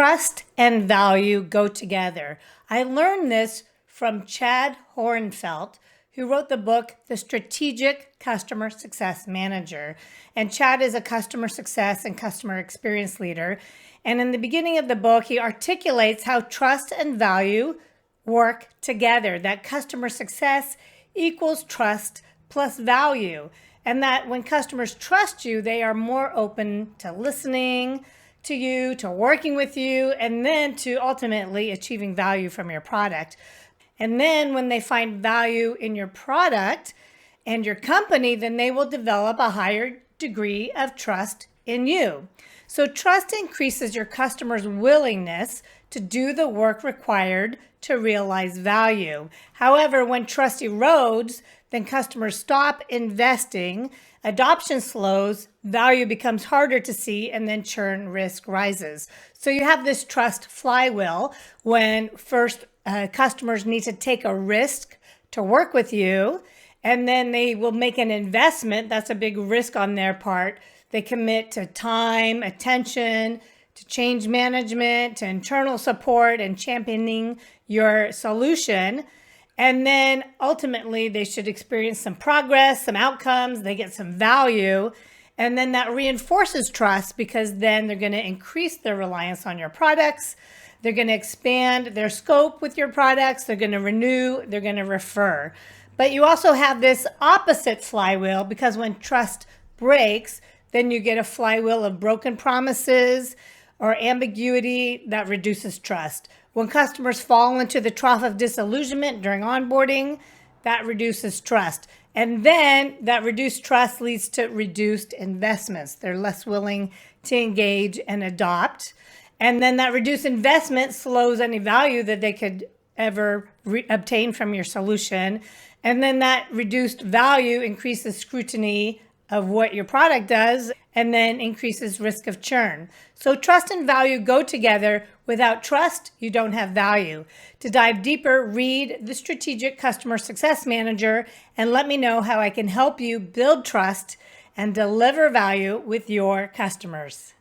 trust and value go together. I learned this from Chad Horenfeldt, who wrote the book, The Strategic Customer Success Manager. And Chad is a customer success and customer experience leader. And in the beginning of the book, he articulates how trust and value work together, that customer success equals trust plus value. And that when customers trust you, they are more open to listening to you, to working with you, and then to ultimately achieving value from your product. And then when they find value in your product and your company, then they will develop a higher degree of trust in you. So trust increases your customer's willingness to do the work required to realize value. However, when trust erodes, then customers stop investing, adoption slows, value becomes harder to see, and then churn risk rises. So you have this trust flywheel when first customers need to take a risk to work with you, and then they will make an investment. That's a big risk on their part. They commit to time, attention, to change management, to internal support, and championing your solution. And then ultimately they should experience some progress, some outcomes, they get some value. And then that reinforces trust because then they're going to increase their reliance on your products. They're going to expand their scope with your products. They're going to renew, they're going to refer. But you also have this opposite flywheel because when trust breaks, then you get a flywheel of broken promises or ambiguity that reduces trust. When customers fall into the trough of disillusionment during onboarding, that reduces trust. And then that reduced trust leads to reduced investments. They're less willing to engage and adopt. And then that reduced investment slows any value that they could ever obtain from your solution. And then that reduced value increases scrutiny of what your product does and then increases risk of churn. So trust and value go together. Without trust, you don't have value. To dive deeper, read The Strategic Customer Success Manager and let me know how I can help you build trust and deliver value with your customers.